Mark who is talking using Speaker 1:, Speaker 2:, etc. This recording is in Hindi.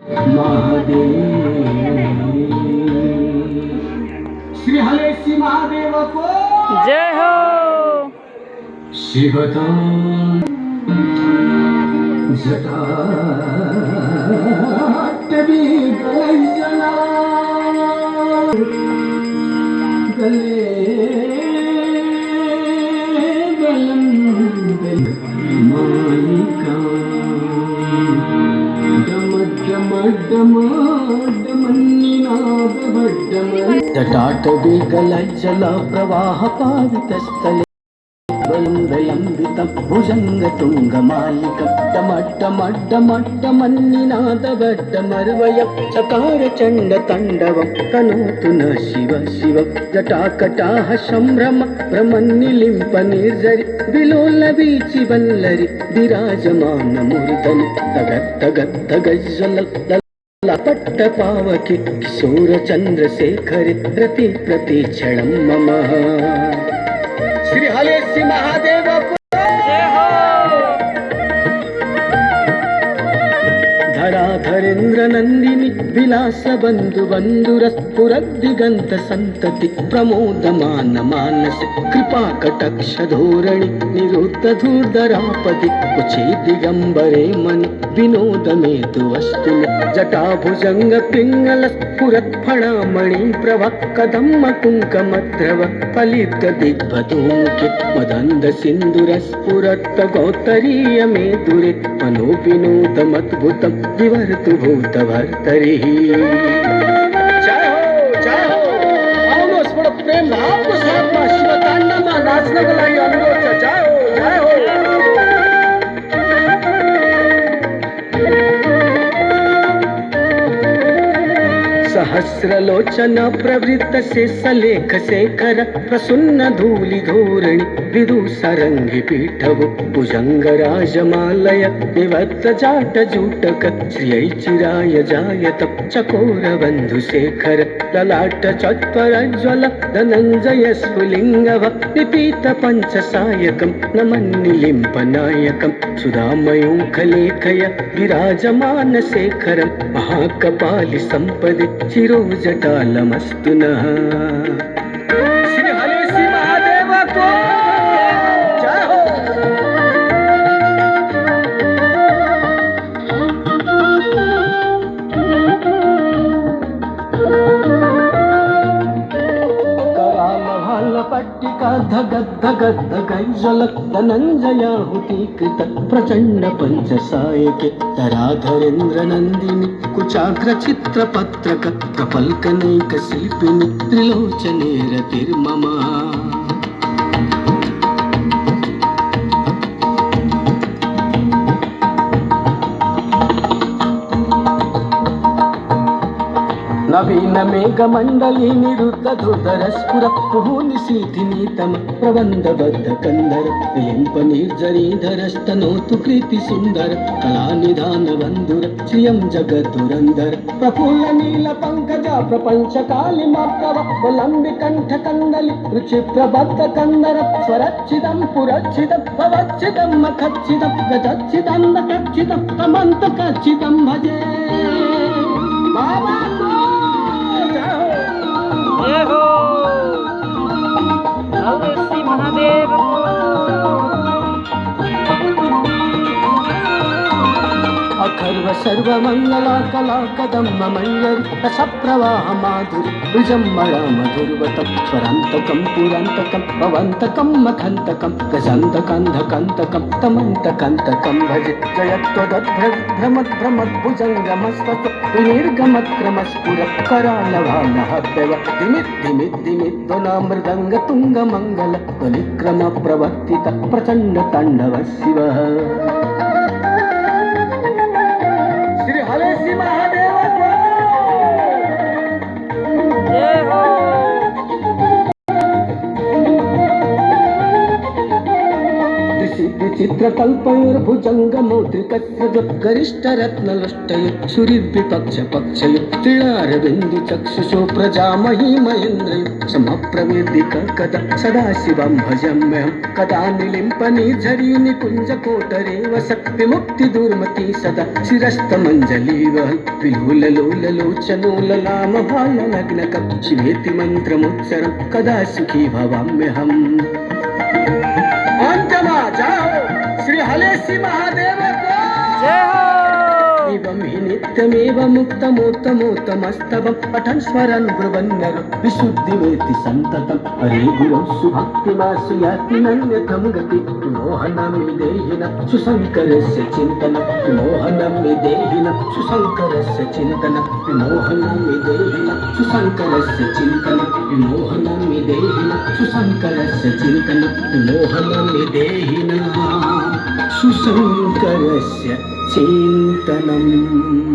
Speaker 1: महादेव श्री हलेसी महादेव को
Speaker 2: जय हो।
Speaker 1: शिवता जटा कभी गला गले बलम मालिका जटाटवीगलज्जल प्रवाह पावितस्थले विलम्बितं भुजङ्गतुङ्गमालिकं डमड्डमड्डमड्डमन्निनादवड्डमर्वयं चकारचण्डताण्डवं तनोतु न शिव शिव जटाकटाः सम्भ्रम भ्रमन्निलिम्प निर्जरि विलोलवीचि वल्लरि विराजमानमूर्धनि तगत्तगत्तगज्जल पट्टपावकि किशोर चंद्रशेखर प्रति क्षणं मम श्री हलेसी महादेव
Speaker 2: जय हो।
Speaker 1: धराधरेन्द्र नंदिनी विलास बंधु बंधुरस्फुरद्दिगंत संतति प्रमोदमान मानस कृपा कटक्ष धोरणि निरुद्ध धूर्धरापदि कुचे दिगंबरे मन विनोद मेतु वस्तु जटा भुजंग पिंगल स्फुरत्फणामणि प्रभा कदम्ब कुंकमद्रव फलित दिग्भधूमुखे मदंद सिंधुर स्फुरत् गौतरीय मेदुरे मनो विनोदमद्भुतं विवर्तु भूतभर्तरि जय हो आओ स्फुर प्रेम भाव को साथ में शिव तांडव में नाचने के लिए अनुरोध है। जय हो सहस्रलोचन प्रवृत्त से सलेख शेखर प्रसन्न धूलि धोरणि विदुसरंगि पीठव भुजंग राजमालय निवत्त जाट जूटक श्रियै चिराय जायत चकोर बंधु शेखर ललाट चत्वरज्वल धनंजय स्फुलिंगव निपीत पंच सायकं नमन्निलिम्प नायकं सुधामयूखलेखय विराजमान शेखरं महाकपालि संपदि चिरोजटालमस्तु नः श्री हलेसी महादेव को जय हो। कराल भाल पट्टिका धगद् धगद् धगज्जल धनञ्जयाहुतीकृत प्रचण्ड पंचसायके धराधरेन्द्र नंदिनी कुचाग्र चित्र पत्रक प्रपल्कनैक शिल्पिनि त्रिलोचने रतिर्मम नवीन मेघ मंडली निरुद्ध धुधर स्फुर निशीथिनीतम प्रबंधबद्ध कंदर विलिंप निर्जरीधर स्तनोतु कृति सुंदर कला निधान बंधुर श्रियं जगदुरंदर प्रफुल्ल नील पंकज प्रपंच कालिमाप्रभ वलंबि कंठ कंदलि रुचि प्रबद्ध कंदर स्वरच्छिदं पुरच्छिदं भवच्छिदं मखच्छिदं गजच्छिदं नखच्छिदं तमंत कच्छिदं भजे बाबा
Speaker 2: जय हो। हलेसी महादेव
Speaker 1: अखर्व सर्व मंगला कला कदम्ब मंजरी रस प्रवाह माधुरी विजम्बरा मधुर्वतं स्वरांतकं पुरांतकं भवंतकं मखंतकं गजंतकंधकंतकं तमंतकंतकं भजे जयत्वदभ्रमत् भुजंगमस्वत विनिर्गमक्रमस्फुर करालभालहव्यव दिमिद् मृदंग तुंग मंगल ध्वनिक्रम प्रवर्तित प्रचंड तांडव शिवः श्री हलेसी महादेव
Speaker 2: जय हो।
Speaker 1: विचित्र नेत्रकल्पयोर्भुजङ्गमौद्रिकस्य गरिष्ठरत्नलुष्टयो सुहृद्विपक्षपक्षयो त्रिणारबिन्दुचक्षुषो प्रजामहीमहेन्द्रयो समप्रवेदिक कदा सदाशिवं भजम्यहं कदा निलिम्पनिर्झरी निकुञ्जकोटरे वसत् विमुक्तिदुर्मती सदा शिरस्तमञ्जलीवहन् विलोललोललोचनो ललामभालनग्नकं शिवेति मन्त्रमुच्चरं कदा सुखी भवाम्यहम्। अंतमा जाओ श्री हलेसी महादेव को
Speaker 2: जय हो
Speaker 1: एवं हि नित्यमेव मुक्तमोत्तमोत्तमस्तवं पठन् स्मरन् ब्रुवन् नरो विशुद्धिमेति सन्ततं हरे गुरौ सुभक्तिमासु याति नन्यथं गति विमोहनं विदेहिनं सुशङ्करस्य चिन्तनं विमोहनं विदेहिनं सुशङ्करस्य चिन्तनं विमोहनं विदेहिनं सुशङ्करस्य चिन्तनं विमोहनं विदेहिनं सुशङ्करस्य चिन्तनं विमोहनं विदेहिनं सुशङ्करस्य चिन्तनम्।